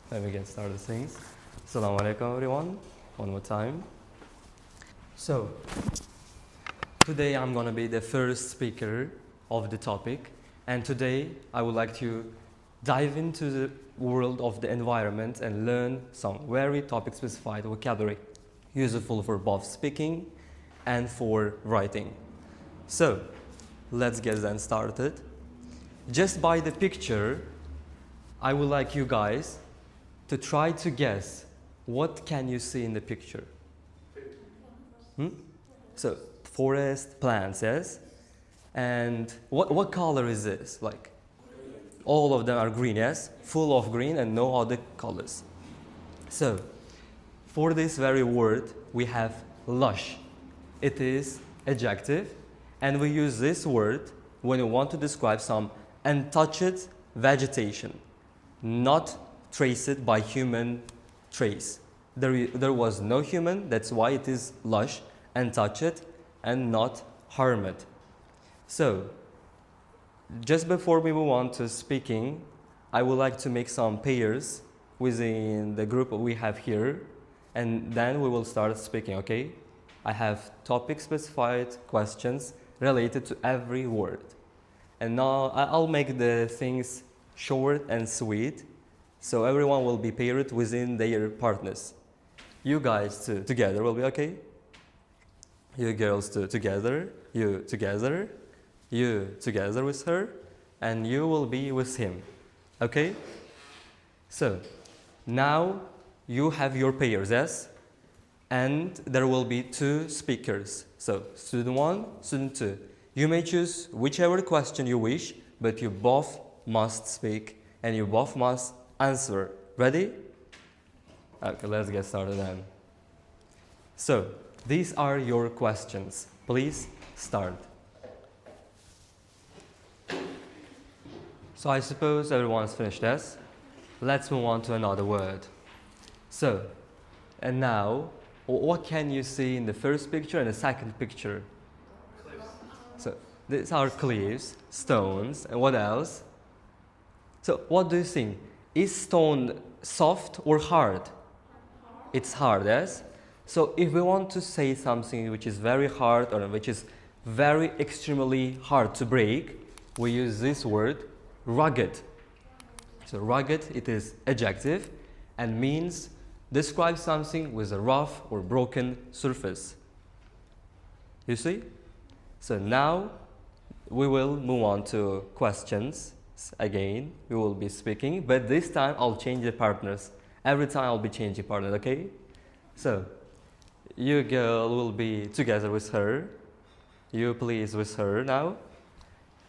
Then we can start the things. Assalamu alaikum everyone, one more time. So, today I'm gonna be the first speaker of the topic, and today I would like to dive into the world of the environment and learn some very topic-specified vocabulary, useful for both speaking and for writing. So, let's get then started. Just by the picture, I would like you guys to try to guess what can you see in the picture. So, forest, plants, yes? And what color is this? Like, all of them are green, yes? Full of green and no other colors. So, for this very word, we have lush. It is adjective, and we use this word when we want to describe some untouched vegetation, not traced by human trace. There was no human, that's why it is lush, untouched, and not harmed. So, just before we move on to speaking, I would like to make some pairs within the group we have here, and then we will start speaking, okay? I have topic-specified questions related to every word. And now I'll make the things short and sweet, so everyone will be paired within their partners. You guys together will be okay? You girls together, you together with her, and you will be with him. Okay? So, now you have your pairs, yes? And there will be two speakers. So, student 1, student 2. You may choose whichever question you wish, but you both must speak and you both must answer. Ready? Okay, let's get started then. So, these are your questions. Please start. So I suppose everyone's finished this. Let's move on to another word. So, and now, what can you see in the first picture and the second picture? Cliffs. So, these are cliffs, stones, and what else? So, what do you think? Is stone soft or hard? It's hard, yes? So, if we want to say something which is very hard or which is very extremely hard to break, we use this word, rugged. So rugged, it is adjective and means describe something with a rough or broken surface. You see? So now we will move on to questions. Again, we will be speaking, but this time I'll change the partners. Every time I'll be changing partners, okay? So, you girl will be together with her. You please with her now.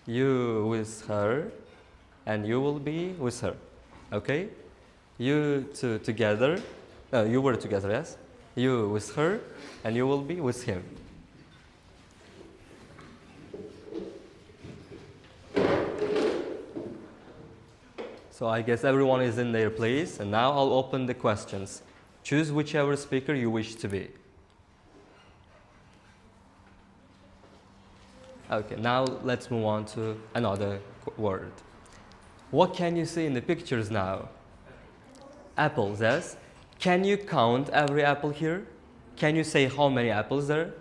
You with her. And you will be with her, okay? You two together, you were together, yes? You with her, and you will be with him. So I guess everyone is in their place, and now I'll open the questions. Choose whichever speaker you wish to be. Okay, now let's move on to another word. What can you see in the pictures now? Apples, yes? Can you count every apple here? Can you say how many apples there?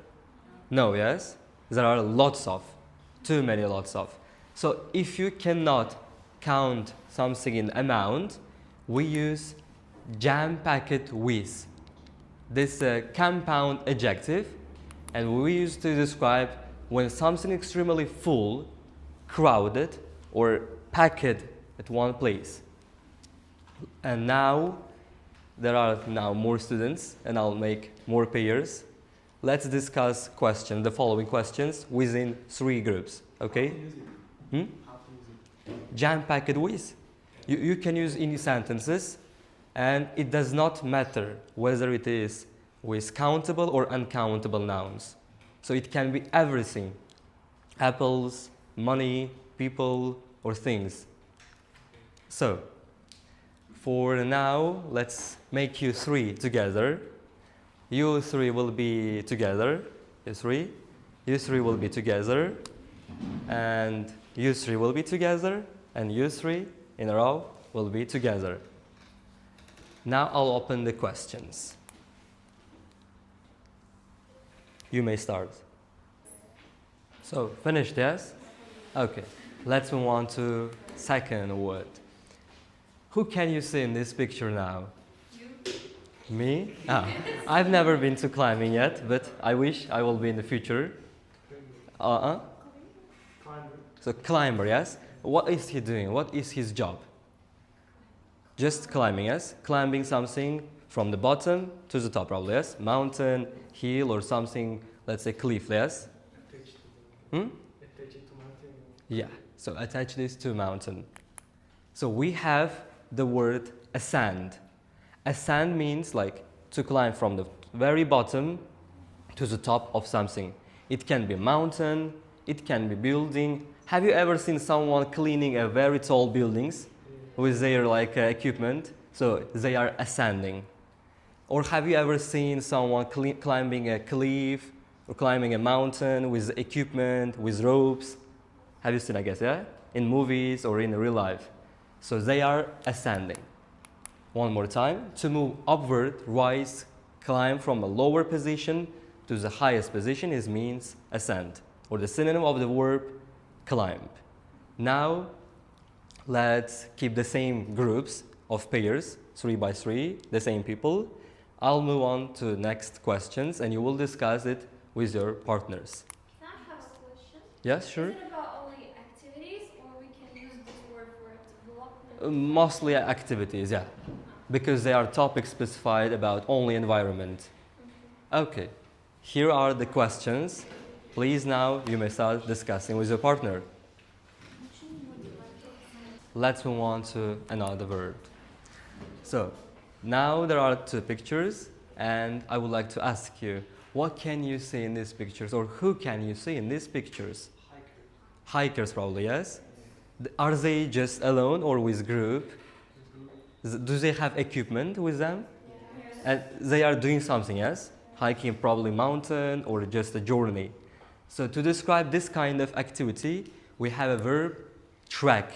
No, yes? There are lots of, too many lots of. So if you cannot count something in amount, we use jam-packed with. This compound adjective, and we use to describe when something extremely full, crowded, or packed at one place. And now, there are now more students, and I'll make more pairs. Let's discuss the following questions within 3 groups, okay? Jam-packed with. You can use any sentences, and it does not matter whether it is with countable or uncountable nouns. So it can be everything. Apples, money, people, or things. So, for now, let's make you 3 together. You 3 will be together. You 3. You 3 will be together. And you 3 will be together. And you 3 in a row will be together. Now I'll open the questions. You may start. So, finished, yes? Okay, let's move on to second word. Who can you see in this picture now? You. Me? Ah, I've never been to climbing yet, but I wish I will be in the future. Climber. So, climber, yes? What is he doing? What is his job? Just climbing, yes? Climbing something from the bottom to the top, probably, yes? Mountain, hill, or something, let's say cliff, yes? Attach it to mountain. Yeah, so attach this to mountain. So we have the word ascend. Ascend means like to climb from the very bottom to the top of something. It can be mountain, it can be building. Have you ever seen someone cleaning a very tall buildings with their like equipment? So they are ascending. Or have you ever seen someone climbing a cliff or climbing a mountain with equipment, with ropes? Have you seen, I guess, yeah? In movies or in real life. So they are ascending. One more time. To move upward, rise, climb from a lower position to the highest position is means ascend, or the synonym of the verb climb. Now, let's keep the same groups of pairs, 3 by 3, the same people. I'll move on to next questions and you will discuss it with your partners. Can I have a question? Yes, sure. Is it about only activities or we can use this word for development? Mostly activities, yeah. Because they are topics specified about only environment. Okay, here are the questions. Please now you may start discussing with your partner. Let's move on to another word. So, now there are 2 pictures and I would like to ask you, what can you see in these pictures or who can you see in these pictures? Hikers probably, yes? Are they just alone or with group? Do they have equipment with them? Yes. And they are doing something, yes? Hiking probably mountain or just a journey. So to describe this kind of activity, we have a verb, trek.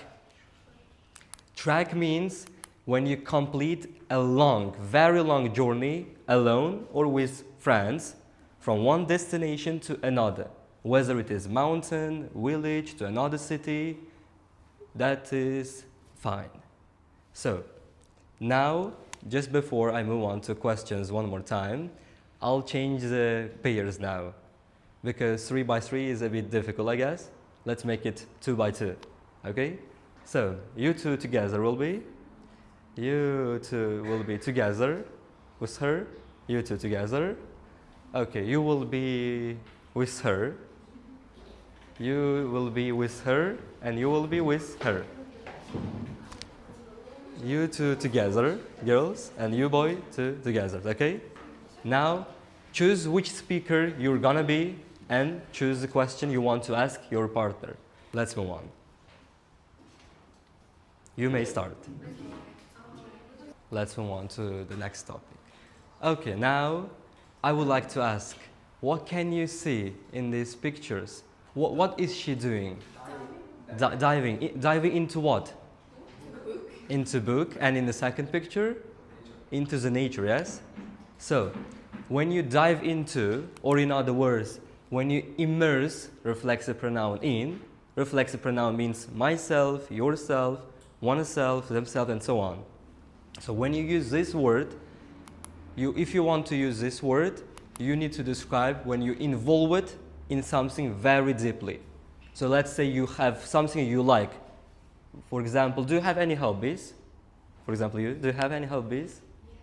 Trek means when you complete a long, very long journey alone or with friends from one destination to another, whether it is mountain, village, to another city, that is fine. So, now, just before I move on to questions one more time, I'll change the pairs now, because 3 by 3 is a bit difficult, I guess. Let's make it 2 by 2, okay? So, you two together will be, you two will be together with her, you two together. Okay, you will be with her, you will be with her, and you will be with her. You two together, girls, and you boy two together, okay? Now, choose which speaker you're gonna be and choose the question you want to ask your partner. Let's move on. You may start. Let's move on to the next topic. Okay, now I would like to ask, what can you see in these pictures? What is she doing? Diving. Diving into what? Into book. And in the second picture? Into the nature, yes? So, when you dive into, or in other words, when you immerse, reflexive pronoun in, reflexive pronoun means myself, yourself, oneself, themselves, and so on. So when you use this word, if you want to use this word, you need to describe when you involve it in something very deeply. So let's say you have something you like. For example, do you have any hobbies? For example, do you have any hobbies? Yes.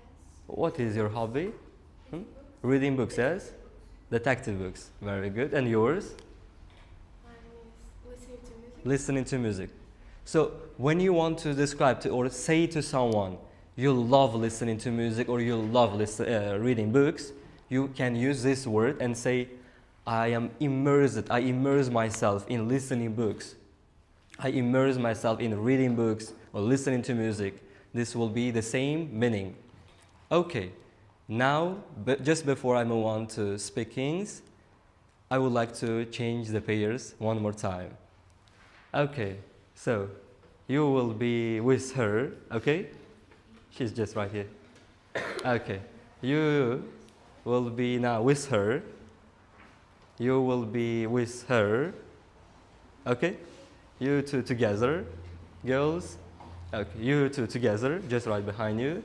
What is your hobby? Reading books, yes? Detective books, very good. And yours? Listening to music. Listening to music. So when you want to describe to or say to someone, you love listening to music or you love reading books, you can use this word and say, I immerse myself in listening books. I immerse myself in reading books or listening to music. This will be the same meaning. Okay, now, just before I move on to speakings, I would like to change the pairs one more time. Okay, so you will be with her, okay? She's just right here. Okay. You will be now with her. You will be with her. Okay? You two together. Girls. Okay. You two together, just right behind you.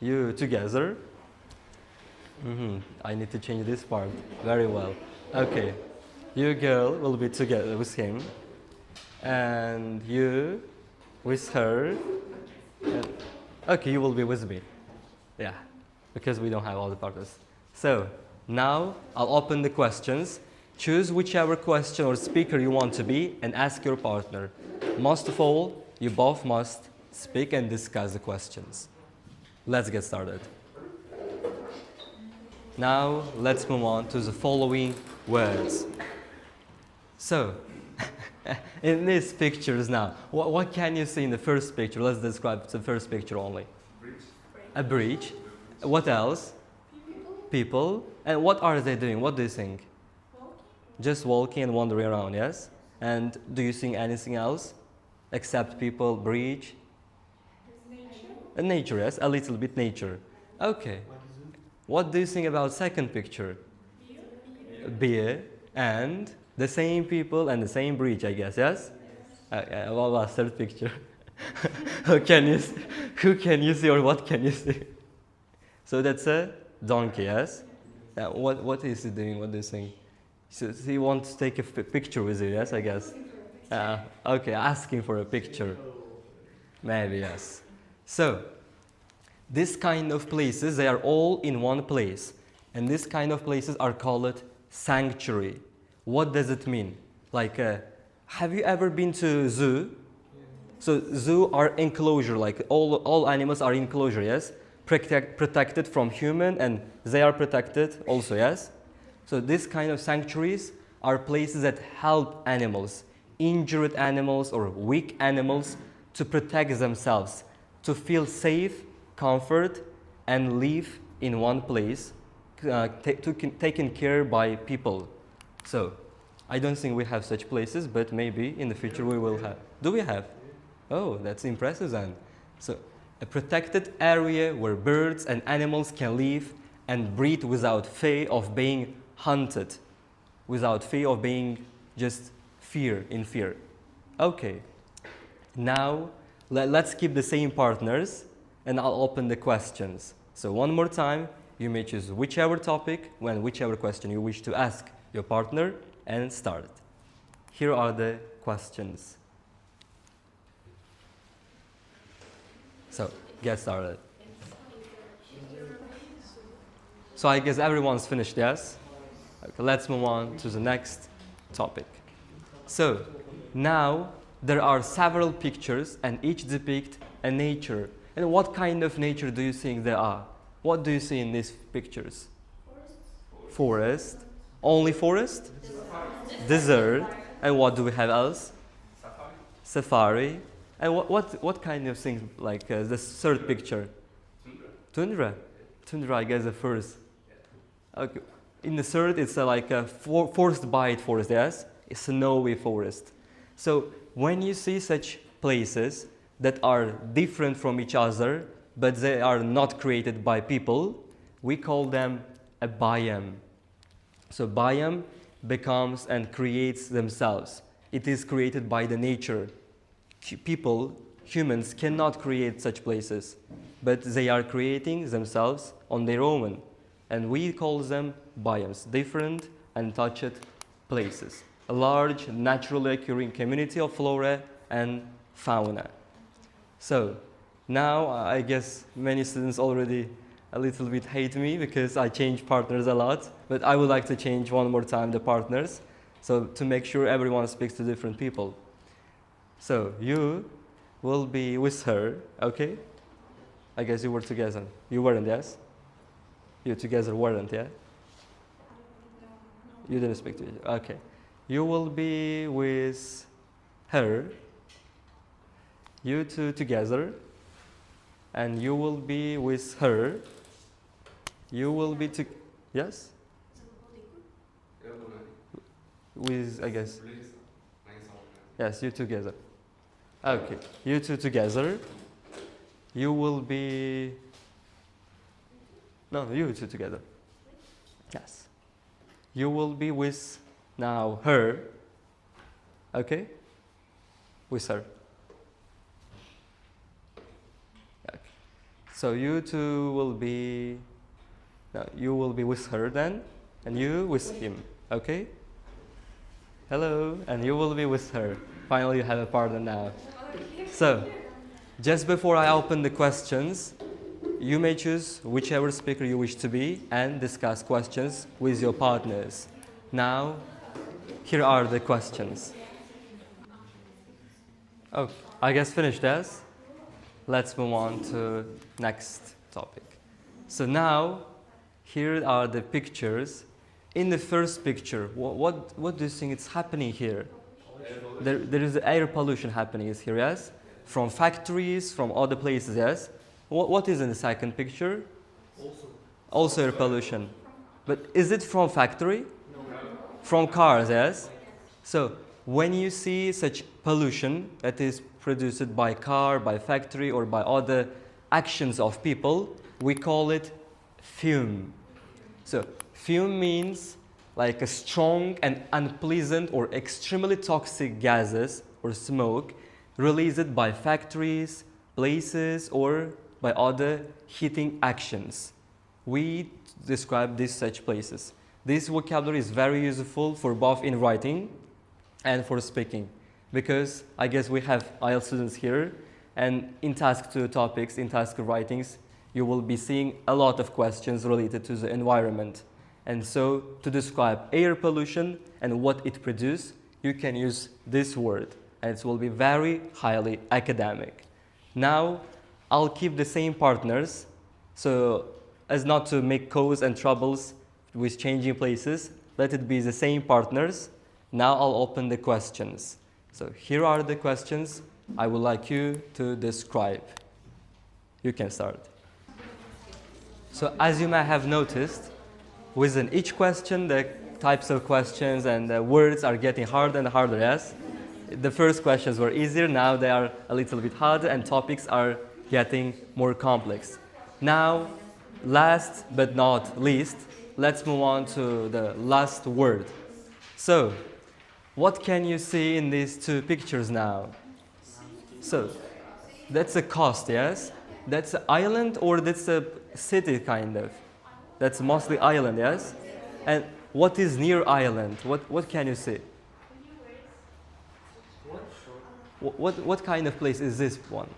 You together. I need to change this part. Very well. Okay. You girl will be together with him. And you with her. And, okay, you will be with me. Yeah. Because we don't have all the partners. So, now I'll open the questions. Choose whichever question or speaker you want to be and ask your partner. Most of all, you both must speak and discuss the questions. Let's get started. Now, let's move on to the following words. So, in these pictures now, what can you see in the first picture? Let's describe the first picture only. A bridge. What else? People. And what are they doing? What do you think? Just walking and wandering around, yes? And do you think anything else? Except people, bridge? Nature, yes? A little bit nature. Okay. What do you think about second picture? Beer and the same people and the same bridge, I guess, yes? What about third picture? who can you see or what can you see? So that's a donkey, yes? What is he doing? What do you think? So he wants to take a picture with you, yes, I guess? Okay, asking for a picture. Maybe, yes. So, this kind of places, they are all in one place. And this kind of places are called sanctuary. What does it mean? Like, have you ever been to zoo? So zoo are enclosure, like all animals are enclosure, yes? Protected from human and they are protected also, yes? So this kind of sanctuaries are places that help animals, injured animals or weak animals to protect themselves, to feel safe, comfort, and live in one place, taken care by people. So, I don't think we have such places, but maybe in the future we will have. Do we have? Oh, that's impressive then. So, a protected area where birds and animals can live and breathe without fear of being hunted, without fear of being just in fear. Okay, now let's keep the same partners and I'll open the questions. So one more time, you may choose whichever topic, whichever question you wish to ask your partner and start. Here are the questions. So, get started. So I guess everyone's finished, yes? Okay, let's move on to the next topic. So, now there are several pictures and each depict a nature. And what kind of nature do you think there are? What do you see in these pictures? Forest. Only forest? Desert. And what do we have else? Safari. And what kind of things, like the third picture? Tundra. Tundra, I guess the first. Okay. In the third, it's like a forest bite forest, yes? A snowy forest. So when you see such places that are different from each other, but they are not created by people, we call them a biome. So biome becomes and creates themselves. It is created by the nature. Humans cannot create such places, but they are creating themselves on their own. And we call them biomes, different untouched places. A large, naturally occurring community of flora and fauna. So, now I guess many students already a little bit hate me because I change partners a lot, but I would like to change one more time the partners, so to make sure everyone speaks to different people. So, you will be with her, okay? I guess you were together. You weren't, yes? You together weren't, yeah? You didn't speak to each other. Okay. You will be with her. You two together. And you will be with her. You will be yes? With, I guess. Yes, you together. Okay. You two together. You will be No, you two together. Yes. You will be with now her. Okay? With her. Okay. So you two will be. No, you will be with her then, and you with him. Okay? Hello, and you will be with her. Finally, you have a partner now. So, just before I open the questions, you may choose whichever speaker you wish to be and discuss questions with your partners. Now, here are the questions. Oh, I guess finished as. Let's move on to next topic. So now, here are the pictures. In the first picture, what do you think is happening here? There is air pollution happening is here, yes? From factories, from other places, yes? What is in the second picture? Also air pollution. But is it from factory? No. From cars, yes? So when you see such pollution that is produced by car, by factory, or by other actions of people, we call it fume. So fume means like a strong and unpleasant or extremely toxic gases or smoke released by factories, places, or by other heating actions. We describe these such places. This vocabulary is very useful for both in writing and for speaking, because I guess we have IELTS students here, and in task 2 topics, in task writings, you will be seeing a lot of questions related to the environment. And so to describe air pollution and what it produces, you can use this word, and it will be very highly academic. Now, I'll keep the same partners, so as not to make cause and troubles with changing places, let it be the same partners. Now I'll open the questions. So here are the questions I would like you to describe. You can start. So as you may have noticed, within each question, the types of questions and the words are getting harder and harder, yes? The first questions were easier, now they are a little bit harder, and topics are getting more complex. Now, last but not least, let's move on to the last word. So, what can you see in these two pictures now? So, that's a coast, yes? That's an island or that's a city kind of? That's mostly island, yes? And what is near island? What can you see? What kind of place is this one?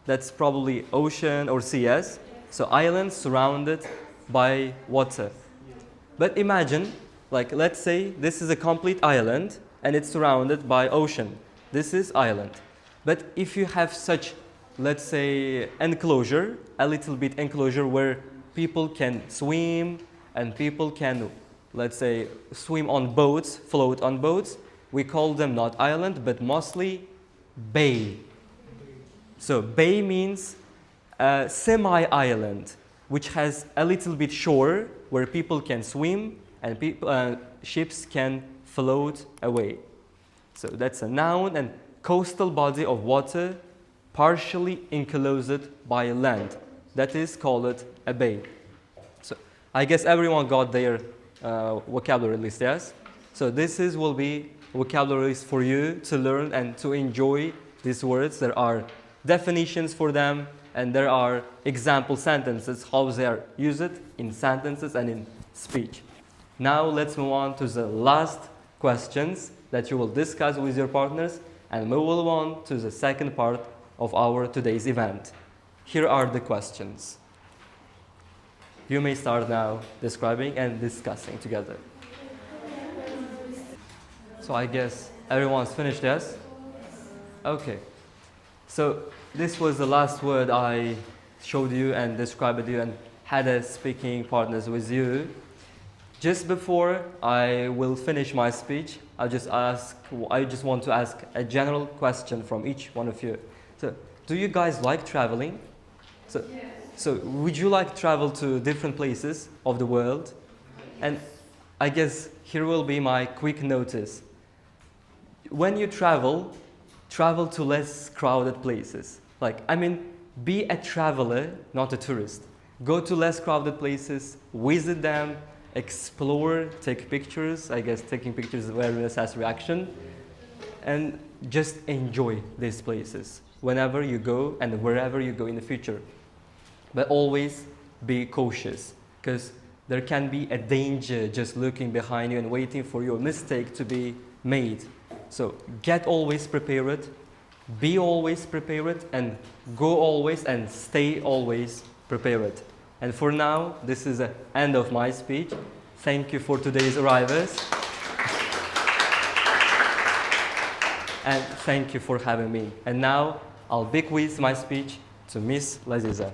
That's probably ocean or sea, yes? So islands surrounded by water. But imagine, like let's say this is a complete island and it's surrounded by ocean. This is island. But if you have such, let's say, enclosure, a little bit enclosure where people can swim and people can, let's say, swim on boats, float on boats, we call them not island, but mostly bay. So bay means a semi-island, which has a little bit shore where people can swim and ships can float away. So that's a noun, and coastal body of water partially enclosed by land. That is called a bay. So I guess everyone got their vocabulary list, yes? So will be vocabularies for you to learn and to enjoy these words. There are definitions for them, and there are example sentences, how they are used in sentences and in speech. Now let's move on to the last questions that you will discuss with your partners, and we will move on to the second part of our today's event. Here are the questions. You may start now describing and discussing together. So I guess everyone's finished, yes? Okay. So this was the last word I showed you and described you and had a speaking partners with you. Just before I will finish my speech, I just want to ask a general question from each one of you. So, do you guys like traveling? So would you like to travel to different places of the world? And I guess here will be my quick notice. When you travel to less crowded places. Be a traveler, not a tourist. Go to less crowded places, visit them, explore, take pictures. I guess taking pictures is a very necessary action. And just enjoy these places whenever you go and wherever you go in the future. But always be cautious, because there can be a danger just looking behind you and waiting for your mistake to be made. So get always prepared, be always prepared, and go always and stay always prepared. And for now, this is the end of my speech. Thank you for today's arrivals. And thank you for having me. And now I'll be quiz my speech to Miss Laziza.